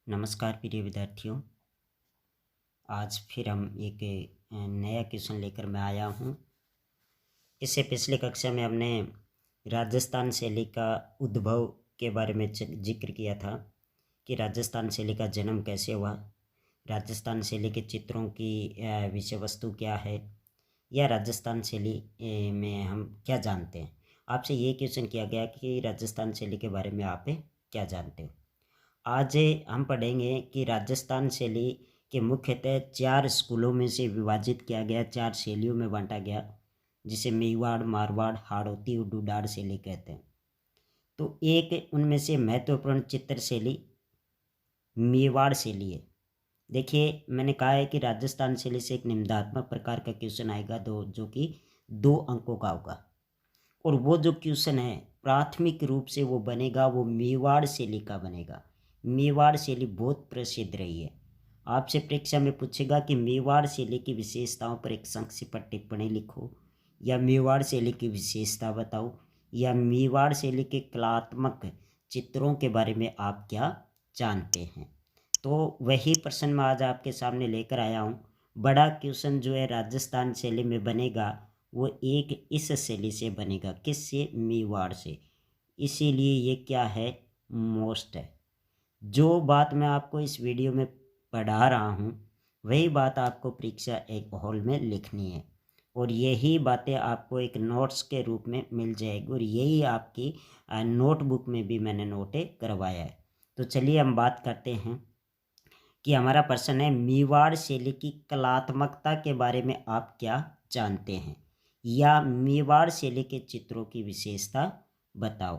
नमस्कार प्रिय विद्यार्थियों। आज फिर हम एक नया क्वेश्चन लेकर मैं आया हूँ। इससे पिछले कक्षा में हमने राजस्थान शैली का उद्भव के बारे में जिक्र किया था कि राजस्थान शैली का जन्म कैसे हुआ, राजस्थान शैली के चित्रों की विषय वस्तु क्या है, या राजस्थान शैली में हम क्या जानते हैं। आपसे ये क्वेश्चन किया गया कि राजस्थान शैली के बारे में आप क्या जानते हो। आज हम पढ़ेंगे कि राजस्थान शैली के मुख्यतः 4 स्कूलों में से विभाजित किया गया, 4 शैलियों में बांटा गया, जिसे मेवाड़, मारवाड़, हाड़ौती और डुडार शैली कहते हैं। तो एक उनमें से महत्वपूर्ण चित्र शैली मेवाड़ शैली है। देखिए, मैंने कहा है कि राजस्थान शैली से एक निम्नात्मक प्रकार का क्वेश्चन आएगा जो कि 2 अंकों का होगा, और वो जो क्वेश्चन है प्राथमिक रूप से वो बनेगा, वो मेवाड़ शैली का बनेगा। मेवाड़ शैली बहुत प्रसिद्ध रही है। आपसे परीक्षा में पूछेगा कि मेवाड़ शैली की विशेषताओं पर एक संक्षिप्त टिप्पणी लिखो, या मेवाड़ शैली की विशेषता बताओ, या मेवाड़ शैली के कलात्मक चित्रों के बारे में आप क्या जानते हैं। तो वही प्रश्न मैं आज आपके सामने लेकर आया हूँ। बड़ा क्वेश्चन जो है राजस्थान शैली में बनेगा वो एक इस शैली से बनेगा, किससे? मेवाड़ से। इसीलिए ये क्या है? मोस्ट है। जो बात मैं आपको इस वीडियो में पढ़ा रहा हूँ वही बात आपको परीक्षा एक हॉल में लिखनी है, और यही बातें आपको एक नोट्स के रूप में मिल जाएगी, और यही आपकी नोटबुक में भी मैंने नोटे करवाया है। तो चलिए हम बात करते हैं कि हमारा प्रश्न है मेवाड़ शैली की कलात्मकता के बारे में आप क्या जानते हैं, या मेवाड़ शैली के चित्रों की विशेषता बताओ।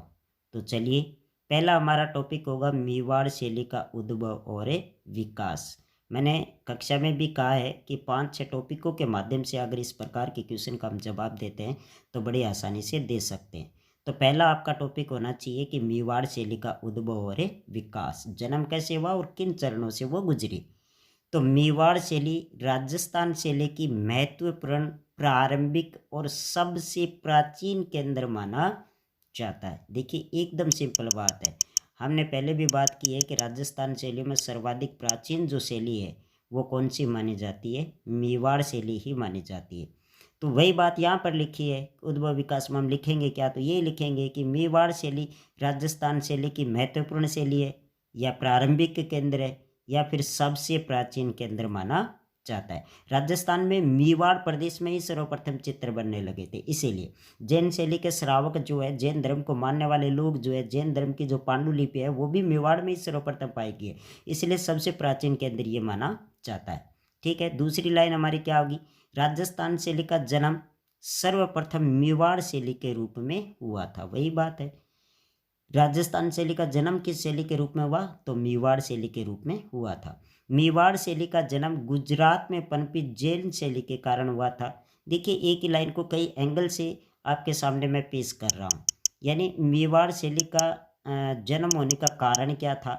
तो चलिए, पहला हमारा टॉपिक होगा मेवाड़ शैली का उद्भव और विकास। मैंने कक्षा में भी कहा है कि 5-6 टॉपिकों के माध्यम से अगर इस प्रकार के क्वेश्चन का हम जवाब देते हैं तो बड़ी आसानी से दे सकते हैं। तो पहला आपका टॉपिक होना चाहिए कि मेवाड़ शैली का उद्भव और विकास, जन्म कैसे हुआ और किन चरणों से वो गुजरी। तो मेवाड़ शैली राजस्थान शैली की महत्वपूर्ण, प्रारंभिक और सबसे प्राचीन केंद्र माना जाता है। देखिए, एकदम सिंपल बात है। हमने पहले भी बात की है कि राजस्थान शैली में सर्वाधिक प्राचीन जो शैली है वो कौन सी मानी जाती है? मेवाड़ शैली ही मानी जाती है। तो वही बात यहाँ पर लिखी है। उद्भव विकास में हम लिखेंगे क्या? तो ये लिखेंगे कि मेवाड़ शैली राजस्थान शैली की महत्वपूर्ण शैली है, या प्रारंभिक केंद्र है, या फिर सबसे प्राचीन केंद्र माना जाता है। राजस्थान में मेवाड़ प्रदेश में ही सर्वप्रथम चित्र बनने लगे थे। इसीलिए जैन शैली के श्रावक जो है, जैन धर्म को मानने वाले लोग जो है, जैन धर्म की जो पांडुलिपि है वो भी मेवाड़ में ही सर्वप्रथम पाई गई है। इसलिए सबसे प्राचीन केंद्र ये माना जाता है। ठीक है, दूसरी लाइन हमारी क्या होगी? राजस्थान शैली का जन्म सर्वप्रथम मेवाड़ शैली के रूप में हुआ था। वही बात है, राजस्थान शैली का जन्म किस शैली के रूप में हुआ? तो मेवाड़ शैली के रूप में हुआ था। मेवाड़ शैली का जन्म गुजरात में पनपी जैन शैली के कारण हुआ था। देखिए, एक ही लाइन को कई एंगल से आपके सामने मैं पेश कर रहा हूँ। यानी मेवाड़ शैली का जन्म होने का कारण क्या था?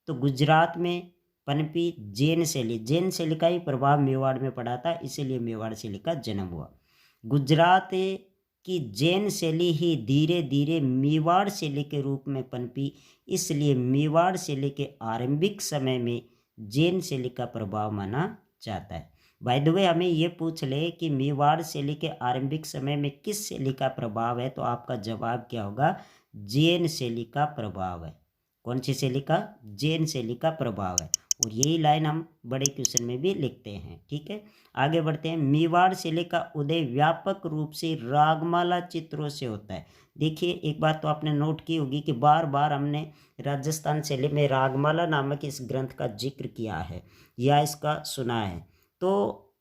तो गुजरात में पनपी जैन शैली का ही प्रभाव मेवाड़ में पड़ा था, इसीलिए मेवाड़ शैली का जन्म हुआ। गुजरात की जैन शैली ही धीरे धीरे मेवाड़ शैली के रूप में पनपी, इसलिए मेवाड़ शैली के आरंभिक समय में जैन शैली का प्रभाव माना जाता है। बाय द वे, हमें ये पूछ ले कि मेवाड़ शैली के आरंभिक समय में किस शैली का प्रभाव है, तो आपका जवाब क्या होगा? जैन शैली का प्रभाव है। कौन सी शैली का? जैन शैली का प्रभाव है, और यही लाइन हम बड़े क्वेश्चन में भी लिखते हैं। ठीक है, आगे बढ़ते हैं। मेवाड़ शैली का उदय व्यापक रूप से रागमाला चित्रों से होता है। देखिए, एक बात तो आपने नोट की होगी कि बार बार हमने राजस्थान शैली में रागमाला नामक इस ग्रंथ का जिक्र किया है या इसका सुना है। तो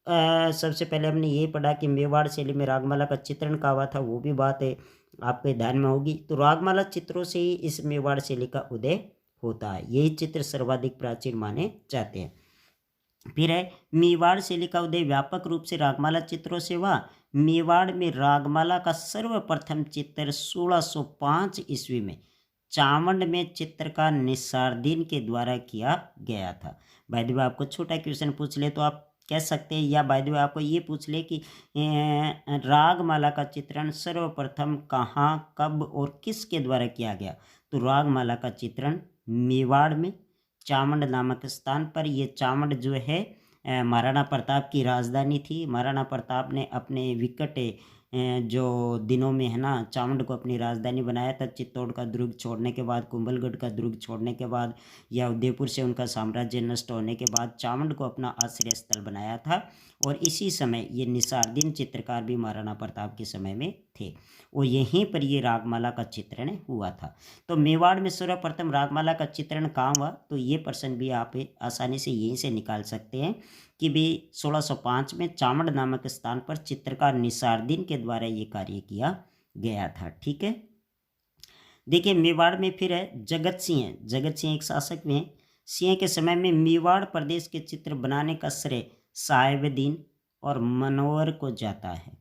सबसे पहले हमने ये पढ़ा कि मेवाड़ शैली में रागमाला का चित्रण कहा हुआ था, वो भी बात है आपके ध्यान में होगी। तो रागमाला चित्रों से ही इस मेवाड़ शैली का उदय होता है। यही चित्र सर्वाधिक प्राचीन माने जाते हैं। फिर है मेवाड़ शैली का उदय व्यापक रूप से रागमाला चित्रों से हुआ। मेवाड़ में रागमाला का सर्वप्रथम चित्र 1605 ईस्वी में चावंड में चित्रकार निसारदीन के द्वारा किया गया था। बाय द वे, आपको छोटा क्वेश्चन पूछ ले तो आप कह सकते हैं, या बाय द वे आपको ये पूछ ले कि रागमाला का चित्रण सर्वप्रथम कहाँ, कब और किसके द्वारा किया गया। तो रागमाला का चित्रण मेवाड़ में चामंड नामक स्थान पर। ये चामंड जो है महाराणा प्रताप की राजधानी थी। महाराणा प्रताप ने अपने विकट जो दिनों में है ना चामंड को अपनी राजधानी बनाया था। चित्तौड़ का दुर्ग छोड़ने के बाद, कुंभलगढ़ का दुर्ग छोड़ने के बाद, या उदयपुर से उनका साम्राज्य नष्ट होने के बाद चामंड को अपना आश्रय स्थल बनाया था। और इसी समय ये निसारदीन चित्रकार भी महाराणा प्रताप के समय में थे और यहीं पर ये रागमाला का चित्रण हुआ था। तो मेवाड़ में सर्वप्रथम रागमाला का चित्रण कहाँ हुआ, तो ये प्रश्न भी आप आसानी से यहीं से निकाल सकते हैं कि भी 1605 में चामंड नामक स्थान पर चित्रकार निसारदीन के द्वारा ये कार्य किया गया था। ठीक है, देखिए मेवाड़ में फिर है जगत सिंह। जगत सिंह एक शासक में हैं। सिंह के समय में मेवाड़ प्रदेश के चित्र बनाने का श्रेय साहेबुद्दीन और मनोहर को जाता है।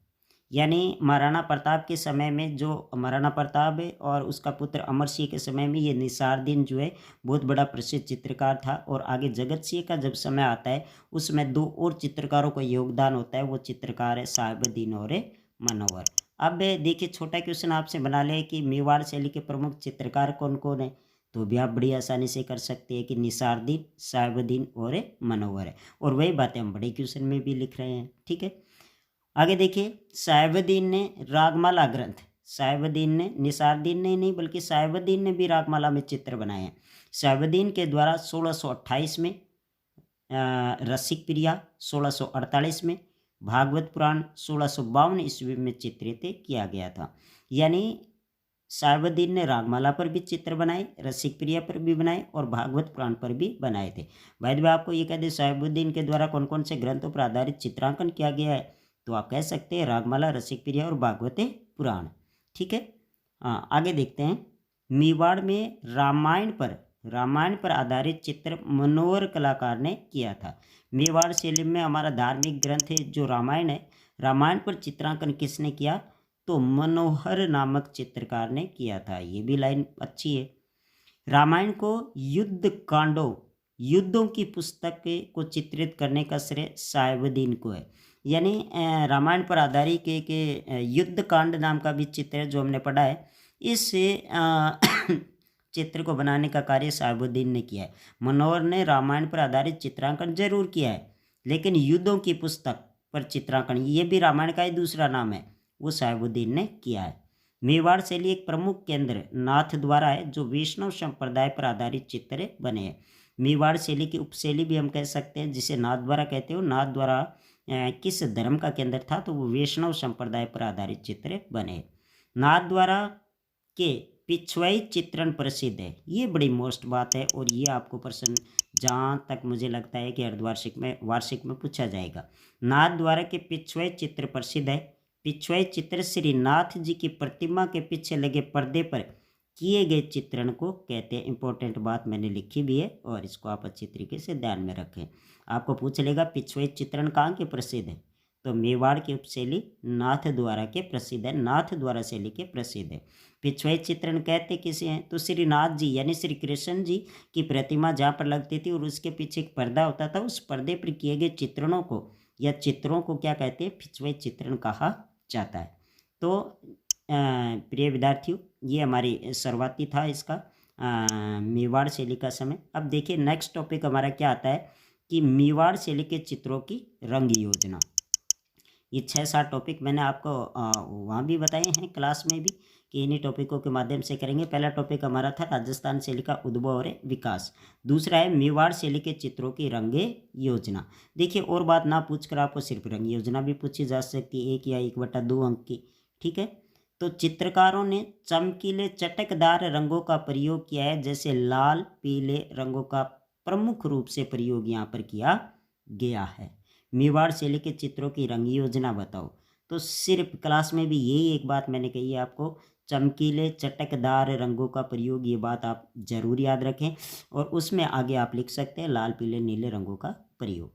यानी महाराणा प्रताप के समय में जो महाराणा प्रताप है और उसका पुत्र अमर सिंह के समय में ये निसारदीन जो है बहुत बड़ा प्रसिद्ध चित्रकार था। और आगे जगत सिंह का जब समय आता है उसमें दो और चित्रकारों का योगदान होता है, वो चित्रकार है साहेबुद्दीन और मनोहर। अब देखिए छोटा क्वेश्चन आपसे बना ले कि मेवाड़ शैली के प्रमुख चित्रकार कौन कौन है, तो भी आप बड़ी आसानी से कर सकते हैं कि निसारदीन, साहेबुद्दीन और मनोहर है। और वही बातें हम बड़े क्वेश्चन में भी लिख रहे हैं। ठीक है, आगे देखिए साहेबुद्दीन ने रागमाला ग्रंथ, साहेबुद्दीन ने, निसारदीन ने नहीं बल्कि साहेबुद्दीन ने भी रागमाला में चित्र बनाए हैं। साहेबुद्दीन के द्वारा 1628 में रसिक प्रिया, 1648 में भागवत पुराण, 1652 ईस्वी में चित्रित किया गया था। यानी साहेबुद्दीन ने रागमाला पर भी चित्र बनाए, रसिक प्रिया पर भी बनाए और भागवत पुराण पर भी बनाए थे। भाई मैं आपको ये कह दें साहेबुद्दीन के द्वारा कौन कौन से ग्रंथों पर आधारित चित्रांकन किया गया है, तो आप कह सकते हैं रागमाला, रसिक प्रिया और भागवत पुराण। ठीक है, आगे देखते हैं। मेवाड़ में रामायण पर आधारित चित्र मनोहर कलाकार ने किया था। मेवाड़ शैली में हमारा धार्मिक ग्रंथ है जो रामायण है, रामायण पर चित्रांकन किसने किया, तो मनोहर नामक चित्रकार ने किया था। ये भी लाइन अच्छी है। रामायण को युद्धों की पुस्तक को चित्रित करने का श्रेय साहेबुद्दीन को है। यानी रामायण पर आधारित के युद्ध कांड नाम का भी चित्र है जो हमने पढ़ा है। इस चित्र को बनाने का कार्य साहेबुद्दीन ने किया है। मनोहर ने रामायण पर आधारित चित्रांकन जरूर किया है, लेकिन युद्धों की पुस्तक पर चित्रांकन, ये भी रामायण का ही दूसरा नाम है, वो साहेबुद्दीन ने किया है। मेवाड़ शैली एक प्रमुख केंद्र नाथ द्वारा है जो वैष्णव संप्रदाय पर आधारित चित्र बने हैं। मेवाड़ शैली की उपशैली भी हम कह सकते हैं जिसे नाथ द्वारा कहते हो। नाथ द्वारा किस धर्म का केंद्र था, तो वो वैष्णव संप्रदाय पर आधारित चित्र बने। नाथ द्वारा के पिछवाई चित्रण प्रसिद्ध है, ये बड़ी मोस्ट बात है और ये आपको प्रश्न जहाँ तक मुझे लगता है कि अर्धवार्षिक में वार्षिक में पूछा जाएगा। नाथ द्वारा के पिछवाई चित्र प्रसिद्ध है। पिछवाई चित्र श्री नाथ जी की प्रतिमा के पीछे लगे पर्दे पर किए गए चित्रण को कहते हैं। इंपॉर्टेंट बात मैंने लिखी भी है और इसको आप अच्छी तरीके से ध्यान में रखें। आपको पूछ लेगा पिछवाई चित्रण कहाँ के प्रसिद्ध है, तो मेवाड़ की उपशैली नाथ द्वारा के प्रसिद्ध है, नाथ द्वारा शैली के प्रसिद्ध है। पिछवाई चित्रण कहते किसे हैं, तो श्री नाथ जी यानी श्री कृष्ण जी की प्रतिमा जहाँ पर लगती थी और उसके पीछे एक पर्दा होता था, उस पर्दे पर किए गए चित्रणों को या चित्रों को क्या कहते हैं, पिछवाई चित्रण कहा जाता है। तो प्रिय विद्यार्थियों, ये हमारी शुरुआती था इसका मेवाड़ शैली का समय। अब देखिए नेक्स्ट टॉपिक हमारा क्या आता है कि मेवाड़ शैली के चित्रों की रंग योजना। ये 6-7 टॉपिक मैंने आपको वहाँ भी बताए हैं क्लास में भी कि इन्हीं टॉपिकों के माध्यम से करेंगे। पहला टॉपिक हमारा था राजस्थान शैली का उद्भव और विकास। दूसरा है मेवाड़ शैली के चित्रों की रंग योजना। देखिए और बात ना पूछकर आपको सिर्फ रंग योजना भी पूछी जा सकती है, 1 या 1/2 अंक की। ठीक है, तो चित्रकारों ने चमकीले चटकदार रंगों का प्रयोग किया है, जैसे लाल पीले रंगों का प्रमुख रूप से प्रयोग यहाँ पर किया गया है। मेवाड़ शैली के चित्रों की रंग योजना बताओ, तो सिर्फ क्लास में भी यही एक बात मैंने कही है आपको, चमकीले चटकदार रंगों का प्रयोग, ये बात आप जरूर याद रखें और उसमें आगे आप लिख सकते हैं लाल पीले नीले रंगों का प्रयोग।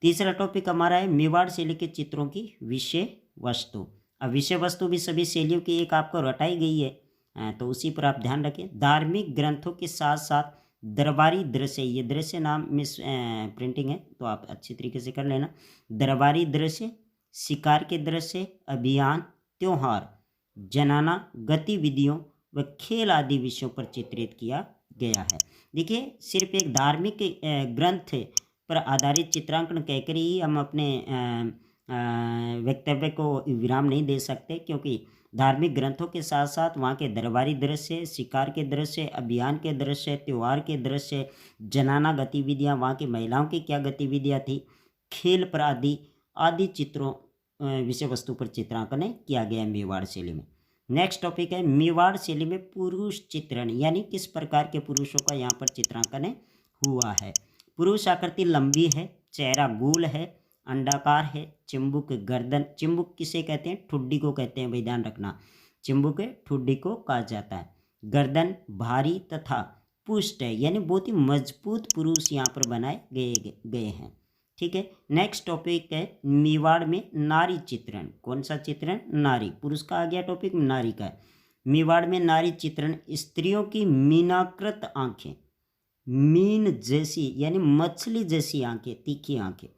तीसरा टॉपिक हमारा है मेवाड़ शैली के चित्रों की विषय वस्तु। अब विषय वस्तु भी सभी शैलियों की एक आपको रटाई गई है, तो उसी पर आप ध्यान रखें। धार्मिक ग्रंथों के साथ साथ दरबारी दृश्य, ये दृश्य नाम मिस प्रिंटिंग है तो आप अच्छी तरीके से कर लेना। दरबारी दृश्य, शिकार के दृश्य, अभियान, त्योहार, जनाना गतिविधियों व खेल आदि विषयों पर चित्रित किया गया है। देखिए, सिर्फ एक धार्मिक ग्रंथ पर आधारित चित्रांकन कहकर ही हम अपने वक्तव्य को विराम नहीं दे सकते, क्योंकि धार्मिक ग्रंथों के साथ साथ वहाँ के दरबारी दृश्य, शिकार के दृश्य, अभियान के दृश्य, त्यौहार के दृश्य, जनाना गतिविधियाँ, वहाँ की महिलाओं की क्या गतिविधियाँ थी, खेल पर आदि चित्रों विषय वस्तु पर चित्रांकन किया गया है मेवाड़ शैली में। नेक्स्ट टॉपिक है मेवाड़ शैली में पुरुष चित्रण, यानी किस प्रकार के पुरुषों का यहाँ पर चित्रांकन हुआ है। पुरुष आकृति लंबी है, चेहरा गोल है, अंडाकार है, चिंबुक गर्दन, चिंबुक किसे कहते हैं, ठुड्डी को कहते हैं भाई, ध्यान रखना, चिंबुक ठुड्डी को कहा जाता है। गर्दन भारी तथा पुष्ट है, यानी बहुत ही मजबूत पुरुष यहाँ पर बनाए गए हैं। ठीक है, नेक्स्ट टॉपिक है मेवाड़ में नारी चित्रण। कौन सा चित्रण, नारी, पुरुष का आ गया टॉपिक, नारी का है। मेवाड़ में नारी चित्रण, स्त्रियों की मीनाकृत आंखें, मीन जैसी यानी मछली जैसी आंखें, तीखी आंखें,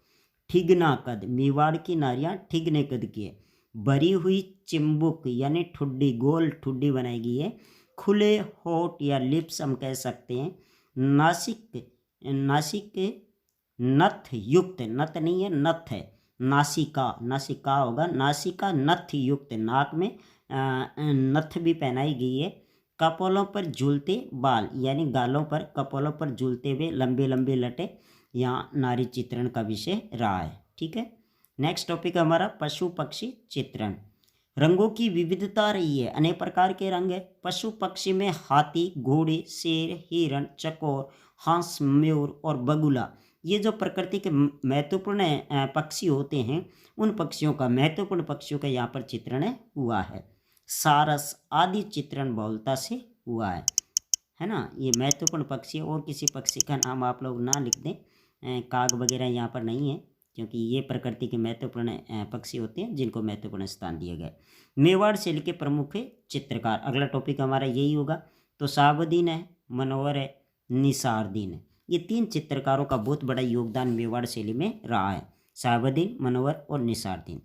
ठिगना कद, मेवाड़ की नारियां ठिगने कद की है, भरी हुई चिंबुक यानी ठुड्डी, गोल ठुड्डी बनाई गई है, खुले होठ या लिप्स हम कह सकते हैं, नासिक नथ युक्त, नथ नहीं है नथ है, नासिका होगा, नासिका नथ युक्त, नाक में नथ भी पहनाई गई है, कपोलों पर झूलते बाल यानी गालों पर, कपोलों पर झूलते हुए लंबे लंबे लटे, यहाँ नारी चित्रण का विषय रहा है। ठीक है, नेक्स्ट टॉपिक है हमारा पशु पक्षी चित्रण। रंगों की विविधता रही है, अनेक प्रकार के रंग है। पशु पक्षी में हाथी, घोड़े, शेर, हिरण, चकोर, हंस, मयूर और बगुला, ये जो प्रकृति के महत्वपूर्ण पक्षी होते हैं, उन पक्षियों का, महत्वपूर्ण पक्षियों का यहाँ पर चित्रण हुआ है। सारस आदि चित्रण बहुलता से हुआ है ना। ये महत्वपूर्ण पक्षी, और किसी पक्षी का नाम आप लोग ना लिख दें, काग वगैरह यहाँ पर नहीं है, क्योंकि ये प्रकृति के महत्वपूर्ण पक्षी होते हैं जिनको महत्वपूर्ण स्थान दिया गया है। मेवाड़ शैली के प्रमुख चित्रकार, अगला टॉपिक हमारा यही होगा। तो शहाबुद्दीन है, मनोवर है, निसारुद्दीन है। ये तीन चित्रकारों का बहुत बड़ा योगदान मेवाड़ शैली में रहा है, शहाबुद्दीन, मनोवर और निसारुद्दीन।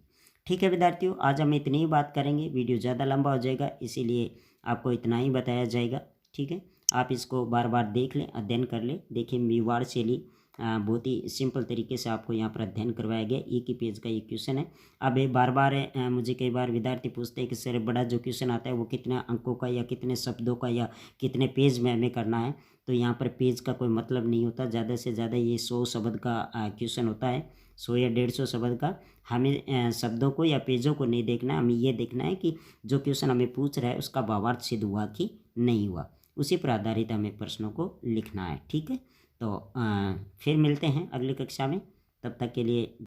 ठीक है विद्यार्थियों, आज हम इतनी ही बात करेंगे, वीडियो ज़्यादा लंबा हो जाएगा, इसीलिए आपको इतना ही बताया जाएगा। ठीक है, आप इसको बार बार देख लें, अध्ययन कर लें। देखिए, मेवाड़ शैली बहुत ही सिंपल तरीके से आपको यहाँ पर अध्ययन करवाया गया, एक ही पेज का ये क्वेश्चन है। अब ये बार बार मुझे कई बार विद्यार्थी पूछते हैं कि सर बड़ा जो क्वेश्चन आता है वो कितने अंकों का या कितने शब्दों का या कितने पेज में हमें करना है। तो यहाँ पर पेज का कोई मतलब नहीं होता, ज़्यादा से ज़्यादा ये 100 शब्द का क्वेश्चन होता है, 100 या 150 शब्द का। हमें शब्दों को या पेजों को नहीं देखना है, हमें ये देखना है कि जो क्वेश्चन हमें पूछ रहा है उसका भावार्थ सिद्ध हुआ कि नहीं हुआ, उसी पर आधारित हमें प्रश्नों को लिखना है। ठीक है, तो फिर मिलते हैं अगली कक्षा में, तब तक के लिए